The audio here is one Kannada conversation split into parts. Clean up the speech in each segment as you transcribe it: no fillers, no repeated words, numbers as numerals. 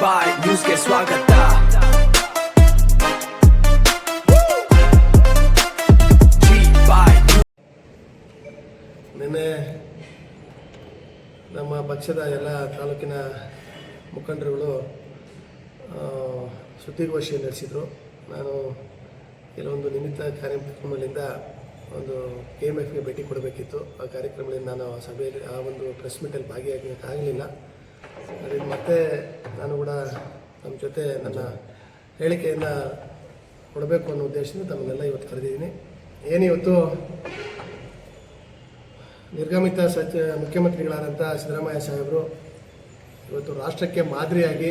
ಬಾಯ್ ನ್ಯೂಸ್ಗೆ ಸ್ವಾಗತ. ನಿನ್ನೆ ನಮ್ಮ ಪಕ್ಷದ ಎಲ್ಲ ತಾಲೂಕಿನ ಮುಖಂಡರುಗಳು ಸುದ್ದಿಗೋಷ್ಠಿ ನಡೆಸಿದರು. ನಾನು ಕೆಲವೊಂದು ನಿಮಿತ್ತ ಕಾರ್ಯಕ್ರಮಗಳಿಂದ ಒಂದು KMFಗೆ ಭೇಟಿ ಕೊಡಬೇಕಿತ್ತು. ಆ ಕಾರ್ಯಕ್ರಮದಿಂದ ನಾನು ಸಭೆಯಲ್ಲಿ ಆ ಒಂದು ಪ್ರೆಸ್ ಮೀಟಲ್ಲಿ ಭಾಗಿಯಾಗಲಿಲ್ಲ. ಅದರಿಂದ ಮತ್ತೆ ನಾನು ಕೂಡ ನಮ್ಮ ಜೊತೆ ನನ್ನ ಹೇಳಿಕೆಯನ್ನು ಕೊಡಬೇಕು ಅನ್ನೋ ಉದ್ದೇಶದಿಂದ ತಮ್ಮನ್ನೆಲ್ಲ ಇವತ್ತು ಕರೆದಿದ್ದೀನಿ. ಏನಿವತ್ತು ನಿರ್ಗಮಿತ ಮುಖ್ಯಮಂತ್ರಿಗಳಾದಂಥ ಸಿದ್ದರಾಮಯ್ಯ ಸಾಹೇಬರು ಇವತ್ತು ರಾಷ್ಟ್ರಕ್ಕೆ ಮಾದರಿಯಾಗಿ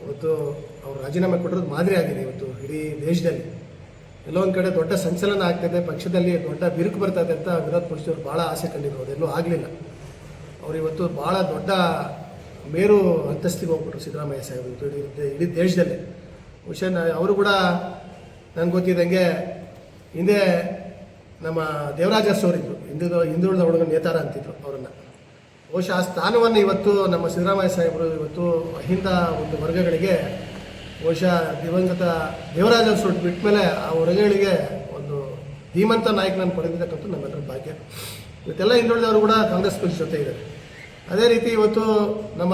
ಇವತ್ತು ಅವರು ರಾಜೀನಾಮೆ ಕೊಟ್ಟಿರೋದು ಮಾದರಿ ಆಗಿದೆ. ಇವತ್ತು ಇಡೀ ದೇಶದಲ್ಲಿ ಎಲ್ಲೋ ಒಂದು ಕಡೆ ದೊಡ್ಡ ಸಂಚಲನ ಆಗ್ತಾಯಿದೆ, ಪಕ್ಷದಲ್ಲಿ ದೊಡ್ಡ ಬಿರುಕು ಬರ್ತದೆ ಅಂತ ವಿರೋಧ ಪಕ್ಷದವರು ಭಾಳ ಆಸೆ ಕಂಡಿದ್ರು. ಅದೆಲ್ಲೂ ಆಗಲಿಲ್ಲ. ಅವರು ಇವತ್ತು ಭಾಳ ದೊಡ್ಡ ಮೇರು ಅಂತಸ್ತಿಗೆ ಹೋಗ್ಬಿಟ್ರು ಸಿದ್ದರಾಮಯ್ಯ ಸಾಹೇಬರು ಇಡೀ ದೇಶದಲ್ಲೇ. ಬಹುಶಃ ಅವರು ಕೂಡ ನನಗೆ ಗೊತ್ತಿದ್ದಂಗೆ ಹಿಂದೆ ನಮ್ಮ ದೇವರಾಜ ಅವರಿದ್ದರು, ಹಿಂದುಳಿದ ಹುಡುಗ ನೇತಾರ ಅಂತಿದ್ರು ಅವರನ್ನು. ಬಹುಶಃ ಆ ಸ್ಥಾನವನ್ನು ಇವತ್ತು ನಮ್ಮ ಸಿದ್ದರಾಮಯ್ಯ ಸಾಹೇಬರು ಇವತ್ತು ಅಹಿಂದ ಒಂದು ವರ್ಗಗಳಿಗೆ ಬಹುಶಃ ದಿವಂಗತ ದೇವರಾಜ ಅರಸು ಬಿಟ್ಟ ಮೇಲೆ ಆ ವರ್ಗಗಳಿಗೆ ಒಂದು ಧೀಮಂತ ನಾಯಕನನ್ನು ಪಡೆದಿರ್ತಕ್ಕಂಥ ನಮ್ಮೆಲ್ಲರ ಭಾಗ್ಯ. ಇವತ್ತೆಲ್ಲ ಹಿಂದುಳಿದವರು ಕೂಡ ಕಾಂಗ್ರೆಸ್ ಪಕ್ಷ ಜೊತೆ ಇದ್ದಾರೆ. ಅದೇ ರೀತಿ ಇವತ್ತು ನಮ್ಮ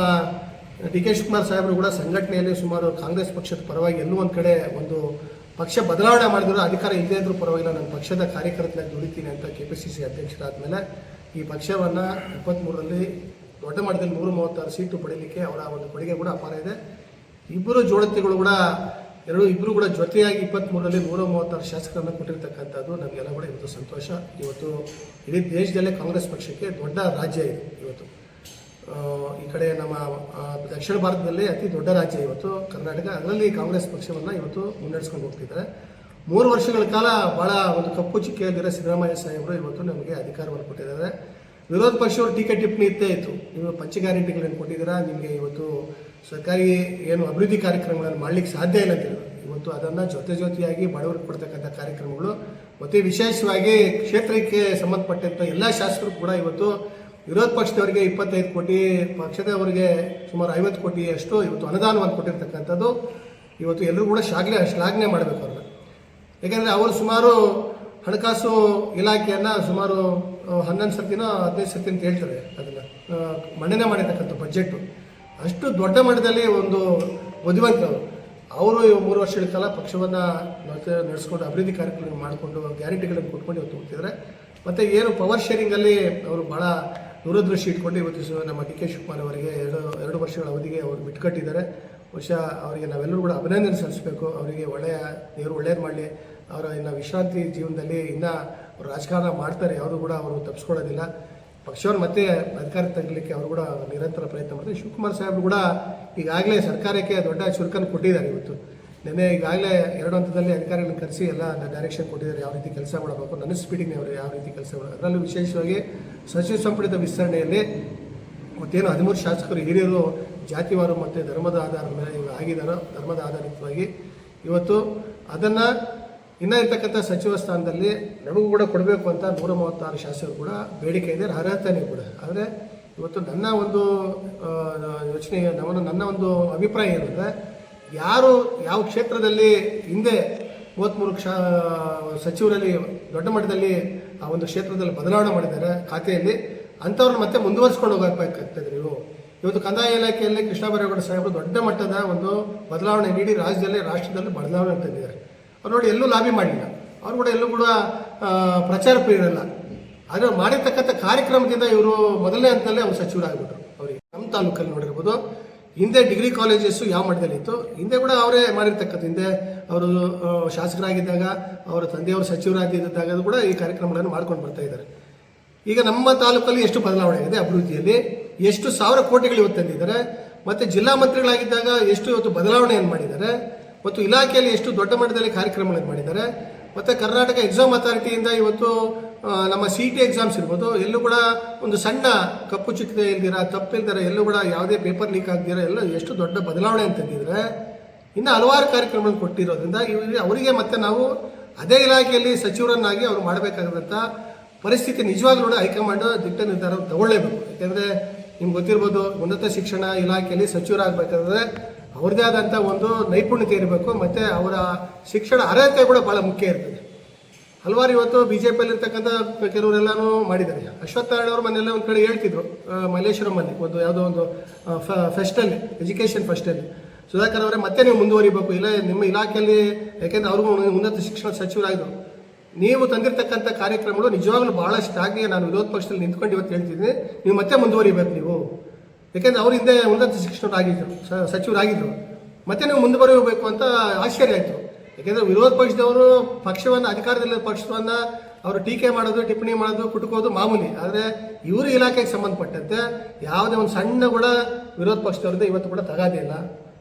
DK ಶಿವಕುಮಾರ್ ಸಾಹೇಬರು ಕೂಡ ಸಂಘಟನೆಯಲ್ಲಿ ಸುಮಾರು ಕಾಂಗ್ರೆಸ್ ಪಕ್ಷದ ಪರವಾಗಿ ಎಲ್ಲೂ ಒಂದು ಕಡೆ ಒಂದು ಪಕ್ಷ ಬದಲಾವಣೆ ಮಾಡಿದ್ರು, ಅಧಿಕಾರ ಇಲ್ಲದೇ ಇದ್ರೂ ಪರವಾಗಿಲ್ಲ, ನನ್ನ ಪಕ್ಷದ ಕಾರ್ಯಕರ್ತನಾಗಿ ದುಡಿತೀನಿ ಅಂತ KPCC ಅಧ್ಯಕ್ಷರಾದ ಮೇಲೆ ಈ ಪಕ್ಷವನ್ನು 23ರಲ್ಲಿ ದೊಡ್ಡ ಮಟ್ಟದಲ್ಲಿ 136 ಸೀಟು ಪಡೀಲಿಕ್ಕೆ ಅವರ ಒಂದು ಕೊಡುಗೆ ಕೂಡ ಅಪಾರ ಇದೆ. ಇಬ್ಬರು ಜೋಡತಿಗಳು ಕೂಡ ಇಬ್ಬರು ಕೂಡ ಜೊತೆಯಾಗಿ 23ರಲ್ಲಿ 136 ಶಾಸಕರನ್ನು ಕೊಟ್ಟಿರ್ತಕ್ಕಂಥದ್ದು ನಮಗೆಲ್ಲ ಕೂಡ ಇವತ್ತು ಸಂತೋಷ. ಇವತ್ತು ಇಡೀ ದೇಶದಲ್ಲೇ ಕಾಂಗ್ರೆಸ್ ಪಕ್ಷಕ್ಕೆ ದೊಡ್ಡ ರಾಜ್ಯ ಇದೆ. ಇವತ್ತು ಈ ಕಡೆ ನಮ್ಮ ದಕ್ಷಿಣ ಭಾರತದಲ್ಲಿ ಅತಿ ದೊಡ್ಡ ರಾಜ್ಯ ಇವತ್ತು ಕರ್ನಾಟಕ. ಅದರಲ್ಲಿ ಕಾಂಗ್ರೆಸ್ ಪಕ್ಷವನ್ನು ಇವತ್ತು ಮುನ್ನಡೆಸ್ಕೊಂಡು ಹೋಗ್ತಿದ್ದಾರೆ. 3 ವರ್ಷಗಳ ಕಾಲ ಭಾಳ ಒಂದು ಕಪ್ಪು ಚಿಕ್ಕೆಯಲ್ಲಿರೋ ಸಿದ್ದರಾಮಯ್ಯ ಸಾಹೇಬರು ಇವತ್ತು ನಮಗೆ ಅಧಿಕಾರವನ್ನು ಕೊಟ್ಟಿದ್ದಾರೆ. ವಿರೋಧ ಪಕ್ಷವರು ಟೀಕೆ ಟಿಪ್ಪಣಿ ಇತ್ತೇ ಇತ್ತು. ನೀವು ಪಂಚ ಗ್ಯಾರಂಟಿಗಳನ್ನು ಕೊಟ್ಟಿದ್ದೀರಾ, ನಿಮಗೆ ಇವತ್ತು ಸರ್ಕಾರಿ ಏನು ಅಭಿವೃದ್ಧಿ ಕಾರ್ಯಕ್ರಮಗಳನ್ನು ಮಾಡಲಿಕ್ಕೆ ಸಾಧ್ಯ ಇಲ್ಲ ಅಂತ ಹೇಳಿದ್ರು. ಇವತ್ತು ಅದನ್ನು ಜೊತೆಯಾಗಿ ಬಡವರಿಗೆ ಕೊಡ್ತಕ್ಕಂಥ ಕಾರ್ಯಕ್ರಮಗಳು ಮತ್ತು ವಿಶೇಷವಾಗಿ ಕ್ಷೇತ್ರಕ್ಕೆ ಸಂಬಂಧಪಟ್ಟಂಥ ಎಲ್ಲ ಶಾಸಕರು ಕೂಡ ಇವತ್ತು ವಿರೋಧ ಪಕ್ಷದವರಿಗೆ 25 ಕೋಟಿ, ಪಕ್ಷದವರಿಗೆ ಸುಮಾರು 50 ಕೋಟಿ ಅಷ್ಟು ಇವತ್ತು ಅನುದಾನವನ್ನು ಕೊಟ್ಟಿರ್ತಕ್ಕಂಥದ್ದು ಇವತ್ತು ಎಲ್ಲರೂ ಕೂಡ ಶ್ಲಾಘನೆ ಮಾಡಬೇಕು ಅವ್ರನ್ನ. ಯಾಕೆಂದರೆ ಅವರು ಸುಮಾರು ಹಣಕಾಸು ಇಲಾಖೆಯನ್ನು ಸುಮಾರು 11 ಸರ್ತಿನೋ 15 ಸರ್ತಿ ಅಂತ ಹೇಳ್ತಾರೆ, ಅದನ್ನು ಮಂಡನೆ ಮಾಡಿರ್ತಕ್ಕಂಥ ಬಜೆಟ್ಟು ಅಷ್ಟು ದೊಡ್ಡ ಮಟ್ಟದಲ್ಲಿ ಒಂದು ಬುದ್ಧಿವಂತರು. ಅವರು 3 ವರ್ಷಗಳ ಕಾಲ ಪಕ್ಷವನ್ನು ನಡೆಸ್ಕೊಂಡು ಅಭಿವೃದ್ಧಿ ಕಾರ್ಯಕ್ರಮ ಮಾಡಿಕೊಂಡು ಗ್ಯಾರಂಟಿಗಳನ್ನು ಕೊಟ್ಕೊಂಡು ಇವತ್ತು ಹೋಗ್ತಿದ್ದಾರೆ. ಮತ್ತು ಏನು ಪವರ್ ಶೇರಿಂಗಲ್ಲಿ ಅವರು ಭಾಳ ದೂರದೃಷ್ಟಿ ಇಟ್ಕೊಂಡು ಇವತ್ತು ನಮ್ಮ DK ಶಿವಕುಮಾರ್ ಅವರಿಗೆ 2 ವರ್ಷಗಳ ಅವಧಿಗೆ ಅವರು ಬಿಟ್ಟುಕಟ್ಟಿದ್ದಾರೆ. ಬಹುಶಃ ಅವರಿಗೆ ನಾವೆಲ್ಲರೂ ಕೂಡ ಅಭಿನಂದನೆ ಸಲ್ಲಿಸಬೇಕು. ಅವರಿಗೆ ದೇವರು ಒಳ್ಳೇದು ಮಾಡಲಿ. ಅವರ ಇನ್ನು ವಿಶ್ರಾಂತಿ ಜೀವನದಲ್ಲಿ ಇನ್ನೂ ಅವರು ರಾಜಕಾರಣ ಮಾಡ್ತಾರೆ, ಯಾವುದು ಕೂಡ ಅವರು ತಪ್ಪಿಸ್ಕೊಳ್ಳೋದಿಲ್ಲ. ಪಕ್ಷವನ್ನು ಮತ್ತೆ ಅಧಿಕಾರ ತಗಲಿಕ್ಕೆ ಅವರು ಕೂಡ ನಿರಂತರ ಪ್ರಯತ್ನ ಮಾಡ್ತಾರೆ. ಶಿವಕುಮಾರ್ ಸಾಹೇಬರು ಕೂಡ ಈಗಾಗಲೇ ಸರ್ಕಾರಕ್ಕೆ ದೊಡ್ಡ ಚುರುಕನ್ನು ಕೊಟ್ಟಿದ್ದಾರೆ. ಇವತ್ತು ನಿನ್ನೆ ಈಗಾಗಲೇ 2 ಹಂತದಲ್ಲಿ ಅಧಿಕಾರಿಗಳನ್ನು ಕರೆಸಿ ಎಲ್ಲ ಡೈರೆಕ್ಷನ್ ಕೊಟ್ಟಿದ್ದಾರೆ, ಯಾವ ರೀತಿ ಕೆಲಸ ಮಾಡಬೇಕು, ನನ್ನ ಸ್ಪೀಡಿಂಗ್ ಅವರು ಯಾವ ರೀತಿ ಕೆಲಸ ಮಾಡಬೇಕು. ಅದರಲ್ಲೂ ವಿಶೇಷವಾಗಿ ಸಚಿವ ಸಂಪುಟದ ವಿಸ್ತರಣೆಯಲ್ಲಿ ಮತ್ತೇನು 13 ಶಾಸಕರು ಹಿರಿಯರು ಜಾತಿವಾರು ಮತ್ತು ಧರ್ಮದ ಆಧಾರದ ಮೇಲೆ ಆಗಿದ್ದಾರೋ ಧರ್ಮದ ಆಧಾರಿತವಾಗಿ ಇವತ್ತು ಅದನ್ನು ಇನ್ನೂ ಇರ್ತಕ್ಕಂಥ ಸಚಿವ ಸ್ಥಾನದಲ್ಲಿ ನಮಗೂ ಕೂಡ ಕೊಡಬೇಕು ಅಂತ 136 ಶಾಸಕರು ಕೂಡ ಬೇಡಿಕೆ ಇದೆ, ಅರ್ಹತೆಯೂ ಕೂಡ. ಆದರೆ ಇವತ್ತು ನನ್ನ ಒಂದು ಯೋಚನೆ, ನನ್ನ ಒಂದು ಅಭಿಪ್ರಾಯ ಏನಂದರೆ, ಯಾರು ಯಾವ ಕ್ಷೇತ್ರದಲ್ಲಿ ಹಿಂದೆ 33 ಸಚಿವರಲ್ಲಿ ದೊಡ್ಡ ಮಟ್ಟದಲ್ಲಿ ಆ ಒಂದು ಕ್ಷೇತ್ರದಲ್ಲಿ ಬದಲಾವಣೆ ಮಾಡಿದ್ದಾರೆ ಖಾತೆಯಲ್ಲಿ, ಅಂಥವ್ರನ್ನ ಮತ್ತೆ ಮುಂದುವರಿಸ್ಕೊಂಡು ಹೋಗಬೇಕಾಗ್ತದೆ. ನೀವು ಇವತ್ತು ಕಂದಾಯ ಇಲಾಖೆಯಲ್ಲಿ ಕೃಷ್ಣ ಬೈರೇಗೌಡ ಸಾಹೇಬರು ದೊಡ್ಡ ಮಟ್ಟದ ಒಂದು ಬದಲಾವಣೆ ನೀಡಿ ರಾಷ್ಟ್ರದಲ್ಲಿ ಬದಲಾವಣೆ ತಂದಿದ್ದಾರೆ. ಅವ್ರು ನೋಡಿ ಎಲ್ಲೂ ಲಾಬಿ ಮಾಡಲಿಲ್ಲ, ಅವ್ರು ಕೂಡ ಎಲ್ಲೂ ಕೂಡ ಪ್ರಚಾರ ಪ್ರಿಯರಲ್ಲ. ಆದರೆ ಮಾಡಿರ್ತಕ್ಕಂಥ ಕಾರ್ಯಕ್ರಮದಿಂದ ಇವರು ಮೊದಲನೇ ಹಂತದಲ್ಲೇ ಅವರು ಸಚಿವರಾಗ್ಬಿಟ್ರು. ಅವರಿಗೆ ನಮ್ಮ ತಾಲೂಕಲ್ಲಿ ನೋಡಿರ್ಬೋದು, ಹಿಂದೆ ಡಿಗ್ರಿ ಕಾಲೇಜಸ್ಸು ಯಾವ ಮಟ್ಟದಲ್ಲಿತ್ತು, ಹಿಂದೆ ಕೂಡ ಅವರೇ ಮಾಡಿರ್ತಕ್ಕಂಥ, ಹಿಂದೆ ಅವರು ಶಾಸಕರಾಗಿದ್ದಾಗ ಅವರ ತಂದೆಯವರು ಸಚಿವರಾಗಿದ್ದಾಗ ಕೂಡ ಈ ಕಾರ್ಯಕ್ರಮಗಳನ್ನು ಮಾಡ್ಕೊಂಡು ಬರ್ತಾ ಇದ್ದಾರೆ. ಈಗ ನಮ್ಮ ತಾಲೂಕಲ್ಲಿ ಎಷ್ಟು ಬದಲಾವಣೆ ಆಗಿದೆ ಅಭಿವೃದ್ಧಿಯಲ್ಲಿ, ಎಷ್ಟು 1000 ಕೋಟಿಗಳು ಇವತ್ತು ತಂದಿದ್ದಾರೆ, ಮತ್ತು ಜಿಲ್ಲಾ ಮಂತ್ರಿಗಳಾಗಿದ್ದಾಗ ಎಷ್ಟು ಇವತ್ತು ಬದಲಾವಣೆಯನ್ನು ಮಾಡಿದ್ದಾರೆ, ಮತ್ತು ಇಲಾಖೆಯಲ್ಲಿ ಎಷ್ಟು ದೊಡ್ಡ ಮಟ್ಟದಲ್ಲಿ ಕಾರ್ಯಕ್ರಮಗಳನ್ನು ಮಾಡಿದ್ದಾರೆ. ಮತ್ತು ಕರ್ನಾಟಕ ಎಕ್ಸಾಮ್ ಅಥಾರಿಟಿಯಿಂದ ಇವತ್ತು ನಮ್ಮ CET ಎಕ್ಸಾಮ್ಸ್ ಇರ್ಬೋದು, ಎಲ್ಲೂ ಕೂಡ ಒಂದು ಸಣ್ಣ ಕಪ್ಪು ಚುಕ್ಕೆ ಇಲ್ದಿರ ತಪ್ಪಿಲ್ದಿರ, ಎಲ್ಲೂ ಕೂಡ ಯಾವುದೇ ಪೇಪರ್ ಲೀಕ್ ಆಗದಿರ ಎಲ್ಲ ಎಷ್ಟು ದೊಡ್ಡ ಬದಲಾವಣೆ ಅಂತಂದಿದ್ರೆ, ಇನ್ನು ಹಲವಾರು ಕಾರ್ಯಕ್ರಮಗಳನ್ನು ಕೊಟ್ಟಿರೋದ್ರಿಂದ ಅವರಿಗೆ ಮತ್ತೆ ನಾವು ಅದೇ ಇಲಾಖೆಯಲ್ಲಿ ಸಚಿವರನ್ನಾಗಿ ಅವರು ಮಾಡಬೇಕಾದಂಥ ಪರಿಸ್ಥಿತಿ ನಿಜವಾಗ್ಲೂ ಹೈಕಮಾಂಡ್ ದಿಟ್ಟ ನಿರ್ಧಾರ ತಗೊಳ್ಳೇಬೇಕು. ಯಾಕೆಂದರೆ ನಿಮ್ಗೆ ಗೊತ್ತಿರ್ಬೋದು, ಉನ್ನತ ಶಿಕ್ಷಣ ಇಲಾಖೆಯಲ್ಲಿ ಸಚಿವರಾಗಬೇಕಾದ್ರೆ ಅವ್ರದ್ದೇ ಆದಂಥ ಒಂದು ನೈಪುಣ್ಯತೆ ಇರಬೇಕು, ಮತ್ತು ಅವರ ಶಿಕ್ಷಣ ಅರ್ಹತೆ ಕೂಡ ಭಾಳ ಮುಖ್ಯ ಇರ್ತದೆ. ಹಲವಾರು ಇವತ್ತು BJPಯಲ್ಲಿ ಇರ್ತಕ್ಕಂಥ ಕೆಲವರೆಲ್ಲನೂ ಮಾಡಿದ್ದಾರೆ. ಅಶ್ವತ್ಥನಾರಾಯಣ ಅವರು ಮೊನ್ನೆಲ್ಲ ಒಂದು ಕಡೆ ಹೇಳ್ತಿದ್ರು, ಮಲ್ಲೇಶ್ವರಮಲ್ಲಿ ಒಂದು ಯಾವುದೋ ಒಂದು ಫೆಸ್ಟಲ್ಲಿ, ಎಜುಕೇಷನ್ ಫೆಸ್ಟಲ್ಲಿ, ಸುಧಾಕರ್ ಅವರೇ ಮತ್ತೆ ನೀವು ಮುಂದುವರಿಬೇಕು, ಇಲ್ಲ ನಿಮ್ಮ ಇಲಾಖೆಯಲ್ಲಿ, ಯಾಕೆಂದರೆ ಅವ್ರಿಗೂ ಉನ್ನತ ಶಿಕ್ಷಣ ಸಚಿವರಾಗಿದ್ದರು, ನೀವು ತಂದಿರತಕ್ಕಂಥ ಕಾರ್ಯಕ್ರಮಗಳು ನಿಜವಾಗ್ಲೂ ಭಾಳಷ್ಟಾಗಿ ನಾನು ವಿರೋಧ ಪಕ್ಷದಲ್ಲಿ ನಿಂತ್ಕೊಂಡು ಇವತ್ತು ಹೇಳ್ತಿದ್ದೀನಿ, ನೀವು ಮತ್ತೆ ಮುಂದುವರಿಬೇಕು ನೀವು, ಯಾಕೆಂದರೆ ಅವ್ರ ಹಿಂದೆ ಉನ್ನತ ಶಿಕ್ಷಣರಾಗಿದ್ದರು, ಸಚಿವರಾಗಿದ್ದರು, ಮತ್ತೆ ನೀವು ಮುಂದುವರಿಯಬೇಕು ಅಂತ ಆಶ್ಚರ್ಯ ಆಯಿತು. ಯಾಕೆಂದರೆ ವಿರೋಧ ಪಕ್ಷದವರು ಪಕ್ಷವನ್ನು, ಅಧಿಕಾರದಲ್ಲಿರೋ ಪಕ್ಷವನ್ನು ಅವರು ಟೀಕೆ ಮಾಡೋದು, ಟಿಪ್ಪಣಿ ಮಾಡೋದು, ಕುಟುಕೋದು ಮಾಮೂಲಿ. ಆದರೆ ಇವರು ಇಲಾಖೆಗೆ ಸಂಬಂಧಪಟ್ಟಂತೆ ಯಾವುದೇ ಒಂದು ಸಣ್ಣ ಕೂಡ ವಿರೋಧ ಪಕ್ಷದವ್ರದ್ದು ಇವತ್ತು ಕೂಡ ತಗಾದೇ ಇಲ್ಲ.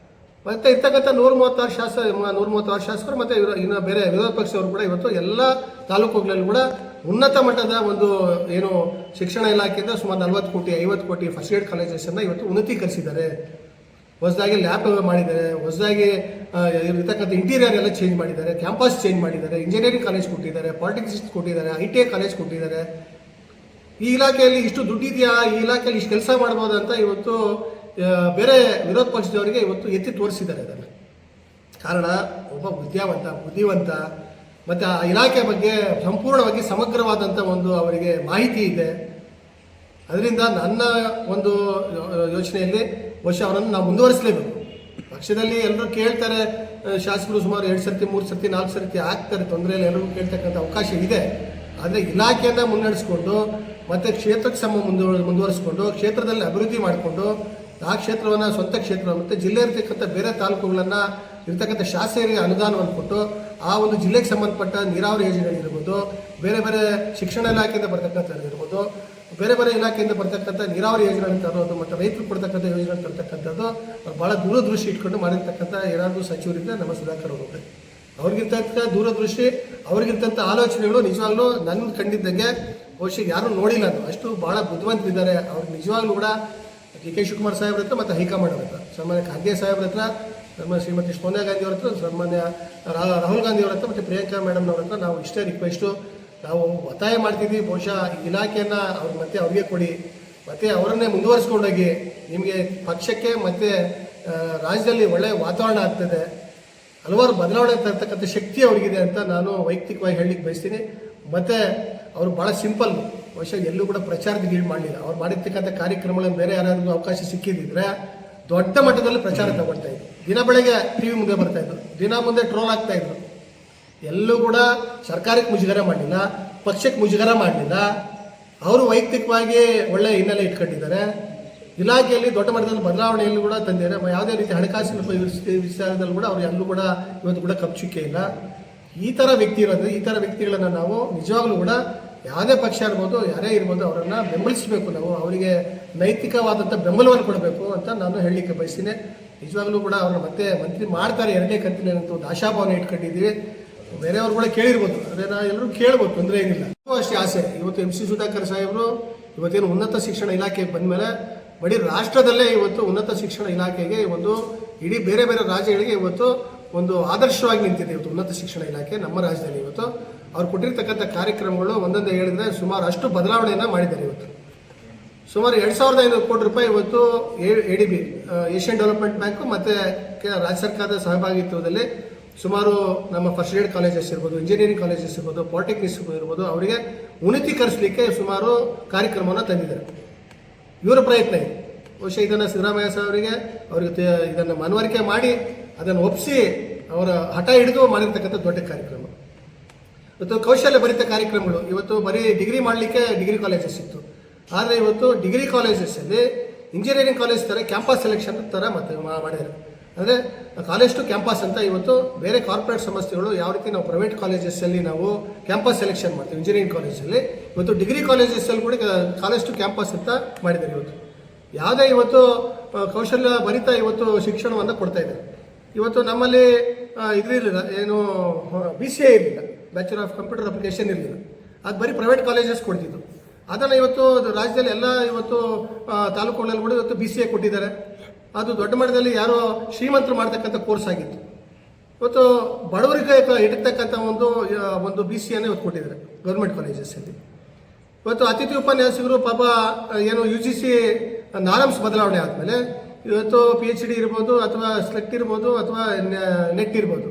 ಮತ್ತು ಇರ್ತಕ್ಕಂಥ 136 ಶಾಸಕರು ಮತ್ತು ಇನ್ನು ಬೇರೆ ವಿರೋಧ ಪಕ್ಷದವರು ಕೂಡ ಇವತ್ತು ಎಲ್ಲ ತಾಲೂಕುಗಳಲ್ಲಿ ಕೂಡ ಉನ್ನತ ಮಟ್ಟದ ಒಂದು ಏನು ಶಿಕ್ಷಣ ಇಲಾಖೆಯಿಂದ ಸುಮಾರು 40 ಕೋಟಿ 50 ಕೋಟಿ ಫಸ್ಟ್ ಏಡ್ ಕಾಲೇಜಸನ್ನು ಇವತ್ತು ಉನ್ನತೀಕರಿಸಿದ್ದಾರೆ. ಹೊಸದಾಗಿ ಲ್ಯಾಬ್ ಮಾಡಿದ್ದಾರೆ, ಹೊಸದಾಗಿ ಇರ್ತಕ್ಕಂಥ ಇಂಟೀರಿಯರ್ ಎಲ್ಲ ಚೇಂಜ್ ಮಾಡಿದ್ದಾರೆ, ಕ್ಯಾಂಪಸ್ ಚೇಂಜ್ ಮಾಡಿದ್ದಾರೆ, ಇಂಜಿನಿಯರಿಂಗ್ ಕಾಲೇಜ್ ಕೊಟ್ಟಿದ್ದಾರೆ, ಪಾಲಿಟೆಕ್ನಿಕ್ಸ್ ಕೊಟ್ಟಿದ್ದಾರೆ, ITI ಕಾಲೇಜ್ ಕೊಟ್ಟಿದ್ದಾರೆ. ಈ ಇಲಾಖೆಯಲ್ಲಿ ಇಷ್ಟು ದುಡ್ಡಿದೆಯಾ, ಈ ಇಲಾಖೆಯಲ್ಲಿ ಇಷ್ಟು ಕೆಲಸ ಮಾಡ್ಬೋದು ಅಂತ ಇವತ್ತು ಬೇರೆ ವಿರೋಧ ಪಕ್ಷದವರಿಗೆ ಇವತ್ತು ಎತ್ತಿ ತೋರಿಸಿದ್ದಾರೆ. ಅದನ್ನು ಕಾರಣ ಒಬ್ಬ ಬುದ್ಧಿವಂತ ಮತ್ತು ಆ ಇಲಾಖೆ ಬಗ್ಗೆ ಸಂಪೂರ್ಣವಾಗಿ ಸಮಗ್ರವಾದಂಥ ಒಂದು ಅವರಿಗೆ ಮಾಹಿತಿ ಇದೆ. ಅದರಿಂದ ನನ್ನ ಒಂದು ಯೋಚನೆಯಲ್ಲಿ ಬಹುಶಃ ಅವರನ್ನು ನಾವು ಮುಂದುವರಿಸಲೇಬೇಕು. ಪಕ್ಷದಲ್ಲಿ ಎಲ್ಲರೂ ಕೇಳ್ತಾರೆ, ಶಾಸಕರು ಸುಮಾರು 2 ಸರ್ತಿ 3 ಸರ್ತಿ 4 ಸರ್ತಿ ಆಗ್ತಾರೆ, ತೊಂದರೆ ಇಲ್ಲ, ಎಲ್ಲರಿಗೂ ಕೇಳ್ತಕ್ಕಂಥ ಅವಕಾಶ ಇದೆ. ಆದರೆ ಇಲಾಖೆಯನ್ನು ಮುನ್ನಡೆಸ್ಕೊಂಡು ಮತ್ತು ಕ್ಷೇತ್ರಕ್ಕೆ ಮುಂದುವರಿಸ್ಕೊಂಡು ಕ್ಷೇತ್ರದಲ್ಲಿ ಅಭಿವೃದ್ಧಿ ಮಾಡಿಕೊಂಡು ಆ ಕ್ಷೇತ್ರವನ್ನು ಸ್ವಂತ ಕ್ಷೇತ್ರ ಮತ್ತು ಜಿಲ್ಲೆ ಇರ್ತಕ್ಕಂಥ ಬೇರೆ ತಾಲೂಕುಗಳನ್ನು ಇರ್ತಕ್ಕಂಥ ಶಾಸಕರಿಗೆ ಅನುದಾನವನ್ನು ಕೊಟ್ಟು ಆ ಒಂದು ಜಿಲ್ಲೆಗೆ ಸಂಬಂಧಪಟ್ಟ ನೀರಾವರಿ ಯೋಜನೆಗಳಿರ್ಬೋದು, ಬೇರೆ ಬೇರೆ ಶಿಕ್ಷಣ ಇಲಾಖೆಯಿಂದ ಬರ್ತಕ್ಕಂಥದ್ದಿರ್ಬೋದು, ಬೇರೆ ಬೇರೆ ಇಲಾಖೆಯಿಂದ ಬರ್ತಕ್ಕಂಥ ನೀರಾವರಿ ಯೋಜನೆಗಳನ್ನು ತರೋದು ಮತ್ತು ರೈತರು ಕೊಡ್ತಕ್ಕಂಥ ಯೋಜನೆ ತರ್ತಕ್ಕಂಥದ್ದು ಭಾಳ ದೂರದೃಷ್ಟಿ ಇಟ್ಕೊಂಡು ಮಾಡಿರ್ತಕ್ಕಂಥ ಏನಾದರೂ ಸಚಿವರಿಂದ ನಮ್ಮ ಸುಧಾಕರ್ ಅವರು. ಅವ್ರಿಗಿರ್ತಕ್ಕಂಥ ದೂರದೃಷ್ಟಿ, ಅವ್ರಿಗಿರ್ತಂಥ ಆಲೋಚನೆಗಳು ನಿಜವಾಗ್ಲೂ ನನ್ನ ಕಂಡಿದ್ದಂಗೆ ಬಹುಶಃ ಯಾರೂ ನೋಡಿಲ್ಲ. ಅಷ್ಟು ಭಾಳ ಬುದ್ಧಿವಂತರಿದ್ದಾರೆ. ಅವ್ರಿಗೆ ನಿಜವಾಗ್ಲೂ ಕೂಡ DK ಶಿವಕುಮಾರ್ ಸಾಹೇಬ್ರ ಹತ್ರ ಮತ್ತು ಹೈಕಮಾಂಡ್ ಹತ್ರ, ಸನ್ಮಾನ್ಯ ಖಾರ್ಗೆ ಸಾಹೇಬ್ರ ಹತ್ರ, ನಮ್ಮ ಶ್ರೀಮತಿ ಸೋನಿಯಾ ಗಾಂಧಿ ಅವ್ರ ಹತ್ರ, ಸನ್ಮಾನ್ಯ ರಾಹುಲ್ ಗಾಂಧಿ ಅವ್ರ ಹತ್ರ ಮತ್ತು ಪ್ರಿಯಾಂಕಾ ಮೇಡಮ್ನವ್ರ ಹತ್ರ ನಾವು ಇಷ್ಟೇ ರಿಕ್ವೆಸ್ಟು ನಾವು ಒತ್ತಾಯ ಮಾಡ್ತಿದ್ವಿ. ಬಹುಶಃ ಇಲಾಖೆಯನ್ನು ಅವ್ರು ಮತ್ತೆ ಅವ್ರಿಗೆ ಕೊಡಿ, ಮತ್ತು ಅವರನ್ನೇ ಮುಂದುವರಿಸ್ಕೊಂಡೋಗಿ ನಿಮಗೆ ಪಕ್ಷಕ್ಕೆ ಮತ್ತು ರಾಜ್ಯದಲ್ಲಿ ಒಳ್ಳೆಯ ವಾತಾವರಣ ಆಗ್ತದೆ, ಹಲವಾರು ಬದಲಾವಣೆ ತರ್ತಕ್ಕಂಥ ಶಕ್ತಿ ಅವ್ರಿಗಿದೆ ಅಂತ ನಾನು ವೈಯಕ್ತಿಕವಾಗಿ ಹೇಳಲಿಕ್ಕೆ ಬಯಸ್ತೀನಿ. ಮತ್ತು ಅವರು ಭಾಳ ಸಿಂಪಲ್, ಬಹುಶಃ ಎಲ್ಲೂ ಕೂಡ ಪ್ರಚಾರದ ಗೀಳು ಮಾಡಲಿಲ್ಲ. ಅವ್ರು ಮಾಡಿರ್ತಕ್ಕಂಥ ಕಾರ್ಯಕ್ರಮಗಳನ್ನು ಬೇರೆ ಯಾರಾದರೂ ಅವಕಾಶ ಸಿಕ್ಕಿದ್ದಿದ್ರೆ ದೊಡ್ಡ ಮಟ್ಟದಲ್ಲಿ ಪ್ರಚಾರ ತಗೊಳ್ತಾ ಇದ್ರು. ದಿನ ಬೆಳಗ್ಗೆ TV ಮುಂದೆ ಬರ್ತಾಯಿದ್ರು, ದಿನ ಮುಂದೆ ಟ್ರೋಲ್ ಆಗ್ತಾಯಿದ್ರು. ಎಲ್ಲೂ ಕೂಡ ಸರ್ಕಾರಕ್ಕೆ ಮುಜುಗರ ಮಾಡಲಿಲ್ಲ, ಪಕ್ಷಕ್ಕೆ ಮುಜುಗರ ಮಾಡಲಿಲ್ಲ. ಅವರು ವೈಯಕ್ತಿಕವಾಗಿ ಒಳ್ಳೆಯ ಹಿನ್ನೆಲೆ ಇಟ್ಕೊಂಡಿದ್ದಾರೆ. ಇಲಾಖೆಯಲ್ಲಿ ದೊಡ್ಡ ಮಟ್ಟದಲ್ಲಿ ಬದಲಾವಣೆಯಲ್ಲಿ ಕೂಡ ತಂದಿದ್ದಾರೆ. ಯಾವುದೇ ರೀತಿ ಹಣಕಾಸಿನ ವಿಚಾರದಲ್ಲಿ ಕೂಡ ಅವ್ರು ಎಲ್ಲೂ ಕೂಡ ಇವತ್ತು ಕೂಡ ಕಪ್ಚುಕ್ಕೆ ಇಲ್ಲ. ಈ ಥರ ವ್ಯಕ್ತಿ ಇರೋದು, ಈ ಥರ ವ್ಯಕ್ತಿಗಳನ್ನು ನಾವು ನಿಜವಾಗ್ಲೂ ಕೂಡ ಯಾವುದೇ ಪಕ್ಷ ಇರ್ಬೋದು, ಯಾರೇ ಇರ್ಬೋದು, ಅವರನ್ನು ಬೆಂಬಲಿಸಬೇಕು. ನಾವು ಅವರಿಗೆ ನೈತಿಕವಾದಂಥ ಬೆಂಬಲವನ್ನು ಕೊಡಬೇಕು ಅಂತ ನಾನು ಹೇಳಲಿಕ್ಕೆ ಬಯಸ್ತೀನಿ. ನಿಜವಾಗ್ಲೂ ಕೂಡ ಅವ್ರನ್ನ ಮತ್ತೆ ಮಂತ್ರಿ ಮಾಡ್ತಾರೆ 2ನೇ ಕಂತಿನಂತೂ ಒಂದು ಆಶಾಭಾವನೆ ಇಟ್ಕೊಂಡಿದ್ದೀವಿ. ಬೇರೆಯವ್ರು ಕೂಡ ಕೇಳಿರ್ಬೋದು, ಅದೇ ನಾ ಎಲ್ಲರೂ ಕೇಳ್ಬೋದು, ತೊಂದರೆ ಏನಿಲ್ಲ. ಅಷ್ಟೇ ಆಸೆ. ಇವತ್ತು MC ಸುಧಾಕರ್ ಸಾಹೇಬರು ಇವತ್ತೇನು ಉನ್ನತ ಶಿಕ್ಷಣ ಇಲಾಖೆಗೆ ಬಂದಮೇಲೆ ಬರೀ ರಾಷ್ಟ್ರದಲ್ಲೇ ಇವತ್ತು ಉನ್ನತ ಶಿಕ್ಷಣ ಇಲಾಖೆಗೆ ಒಂದು ಇಡೀ ಬೇರೆ ಬೇರೆ ರಾಜ್ಯಗಳಿಗೆ ಇವತ್ತು ಒಂದು ಆದರ್ಶವಾಗಿ ನಿಂತಿದೆ. ಇವತ್ತು ಉನ್ನತ ಶಿಕ್ಷಣ ಇಲಾಖೆ ನಮ್ಮ ರಾಜ್ಯದಲ್ಲಿ ಇವತ್ತು ಅವ್ರು ಕೊಟ್ಟಿರ್ತಕ್ಕಂಥ ಕಾರ್ಯಕ್ರಮಗಳು ಒಂದೊಂದೇ ಹೇಳಿದ್ರೆ ಸುಮಾರು ಅಷ್ಟು ಬದಲಾವಣೆಯನ್ನು ಮಾಡಿದ್ದಾರೆ. ಇವತ್ತು ಸುಮಾರು 2,500 ಕೋಟಿ ರೂಪಾಯಿ ಇವತ್ತು ADB ಏಷ್ಯನ್ ಡೆವಲಪ್ಮೆಂಟ್ ಬ್ಯಾಂಕು ಮತ್ತು ರಾಜ್ಯ ಸರ್ಕಾರದ ಸಹಭಾಗಿತ್ವದಲ್ಲಿ ಸುಮಾರು ನಮ್ಮ ಫಸ್ಟ್ ಏಡ್ ಕಾಲೇಜಸ್ ಇರ್ಬೋದು, ಇಂಜಿನಿಯರಿಂಗ್ ಕಾಲೇಜಸ್ ಇರ್ಬೋದು, ಪಾಲಿಟೆಕ್ನಿಕ್ಸ್ ಇರ್ಬೋದು, ಅವರಿಗೆ ಉನ್ನತೀಕರಿಸಲಿಕ್ಕೆ ಸುಮಾರು ಕಾರ್ಯಕ್ರಮವನ್ನು ತಂದಿದ್ದಾರೆ. ಇವರ ಪ್ರಯತ್ನ ಇದೆ. ಬಹುಶಃ ಇದನ್ನು ಸಿದ್ದರಾಮಯ್ಯ ಸಾಹೇಬರಿಗೆ ಅವ್ರಿಗೆ ಇದನ್ನು ಮನವರಿಕೆ ಮಾಡಿ ಅದನ್ನು ಒಪ್ಪಿಸಿ ಅವರ ಹಠ ಹಿಡಿದು ಮಾಡಿರ್ತಕ್ಕಂಥ ದೊಡ್ಡ ಕಾರ್ಯಕ್ರಮ. ಇವತ್ತು ಕೌಶಲ್ಯ ಭರಿತ ಕಾರ್ಯಕ್ರಮಗಳು, ಇವತ್ತು ಬರೀ ಡಿಗ್ರಿ ಮಾಡಲಿಕ್ಕೆ ಡಿಗ್ರಿ ಕಾಲೇಜಸ್ ಇತ್ತು. ಆದರೆ ಇವತ್ತು ಡಿಗ್ರಿ ಕಾಲೇಜಸ್ಸಲ್ಲಿ ಇಂಜಿನಿಯರಿಂಗ್ ಕಾಲೇಜ್ ಥರ ಕ್ಯಾಂಪಸ್ ಸೆಲೆಕ್ಷನ್ ಥರ ಮತ್ತೆ ಮಾಡಿದ್ದಾರೆ. ಅಂದರೆ ಕಾಲೇಜ್ ಟು ಕ್ಯಾಂಪಸ್ ಅಂತ ಇವತ್ತು ಬೇರೆ ಕಾರ್ಪೊರೇಟ್ ಸಂಸ್ಥೆಗಳು ಯಾವ ರೀತಿ ನಾವು ಪ್ರೈವೇಟ್ ಕಾಲೇಜಸ್ಸಲ್ಲಿ ನಾವು ಕ್ಯಾಂಪಸ್ ಸೆಲೆಕ್ಷನ್ ಮಾಡ್ತೀವಿ ಇಂಜಿನಿಯರಿಂಗ್ ಕಾಲೇಜಲ್ಲಿ, ಇವತ್ತು ಡಿಗ್ರಿ ಕಾಲೇಜಸ್ಸಲ್ಲಿ ಕೂಡ ಕಾಲೇಜ್ ಟು ಕ್ಯಾಂಪಸ್ ಅಂತ ಮಾಡಿದ್ದಾರೆ. ಇವತ್ತು ಯಾವುದೇ ಇವತ್ತು ಕೌಶಲ್ಯ ಭರಿತ ಇವತ್ತು ಶಿಕ್ಷಣವನ್ನು ಕೊಡ್ತಾ ಇದ್ದಾರೆ. ಇವತ್ತು ನಮ್ಮಲ್ಲಿ ಇದಿರಲಿಲ್ಲ, ಏನು BCA ಇರಲಿಲ್ಲ, ಬ್ಯಾಚುಲರ್ ಆಫ್ ಕಂಪ್ಯೂಟರ್ ಅಪ್ಲಿಕೇಶನ್ ಇರಲಿಲ್ಲ. ಅದು ಬರೀ ಪ್ರೈವೇಟ್ ಕಾಲೇಜಸ್ ಕೊಡ್ತಿದ್ದು. ಅದನ್ನು ಇವತ್ತು ರಾಜ್ಯದಲ್ಲಿ ಎಲ್ಲ ಇವತ್ತು ತಾಲೂಕುಗಳಲ್ಲಿ ಕೂಡ ಇವತ್ತು BCA ಕೊಟ್ಟಿದ್ದಾರೆ. ಅದು ದೊಡ್ಡ ಮಟ್ಟದಲ್ಲಿ ಯಾರೋ ಶ್ರೀಮಂತರು ಮಾಡ್ತಕ್ಕಂಥ ಕೋರ್ಸ್ ಆಗಿತ್ತು. ಇವತ್ತು ಬಡವರಿಗೆ ಇಡತಕ್ಕಂಥ ಒಂದು BCA ಇವತ್ತು ಕೊಟ್ಟಿದ್ದಾರೆ ಗೌರ್ಮೆಂಟ್ ಕಾಲೇಜಸ್ಸಲ್ಲಿ. ಇವತ್ತು ಅತಿಥಿ ಉಪನ್ಯಾಸಕರು ಪಾಪ ಏನು UGC ನಾರ್ಮ್ಸ್ ಬದಲಾವಣೆ ಆದಮೇಲೆ ಇವತ್ತು PhD ಇರ್ಬೋದು ಅಥವಾ ಸ್ಲೆಕ್ಟ್ ಇರ್ಬೋದು ಅಥವಾ ನೆಟ್ ಇರ್ಬೋದು,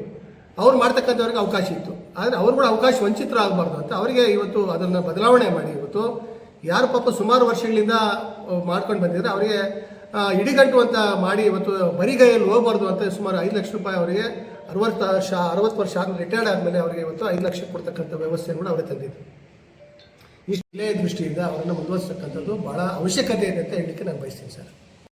ಅವ್ರು ಮಾಡ್ತಕ್ಕಂಥವ್ರಿಗೆ ಅವಕಾಶ ಇತ್ತು. ಆದರೆ ಅವ್ರು ಕೂಡ ಅವಕಾಶ ವಂಚಿತರಾಗಬಾರ್ದು ಅಂತ ಅವರಿಗೆ ಇವತ್ತು ಅದನ್ನು ಬದಲಾವಣೆ ಮಾಡಿ ಇವತ್ತು ಯಾರು ಪಾಪ ಸುಮಾರು ವರ್ಷಗಳಿಂದ ಮಾಡ್ಕೊಂಡು ಬಂದಿದ್ದಾರೆ ಅವರಿಗೆ ಇಡಿಗಂಟು ಅಂತ ಮಾಡಿ ಇವತ್ತು ಬರಿಗೈಯಲ್ಲಿ ಹೋಗಬಾರ್ದು ಅಂತ ಸುಮಾರು 5 ಲಕ್ಷ ರೂಪಾಯಿ ಅವರಿಗೆ 60 ವರ್ಷ ಆದ್ಮೇಲೆ ರಿಟೈರ್ಡ್ ಆದಮೇಲೆ ಅವರಿಗೆ ಇವತ್ತು 5 ಲಕ್ಷ ಕೊಡ್ತಕ್ಕಂಥ ವ್ಯವಸ್ಥೆಯನ್ನು ಕೂಡ ಅವರೇ ತಂದಿದ್ದು. ಈ ಜಿಲ್ಲೆಯ ದೃಷ್ಟಿಯಿಂದ ಅವರನ್ನು ಮುಂದುವರಿಸ್ತಕ್ಕಂಥದ್ದು ಭಾಳ ಅವಶ್ಯಕತೆ ಇದೆ ಅಂತ ಹೇಳಲಿಕ್ಕೆ ನಾನು ಬಯಸ್ತೀನಿ ಸರ್.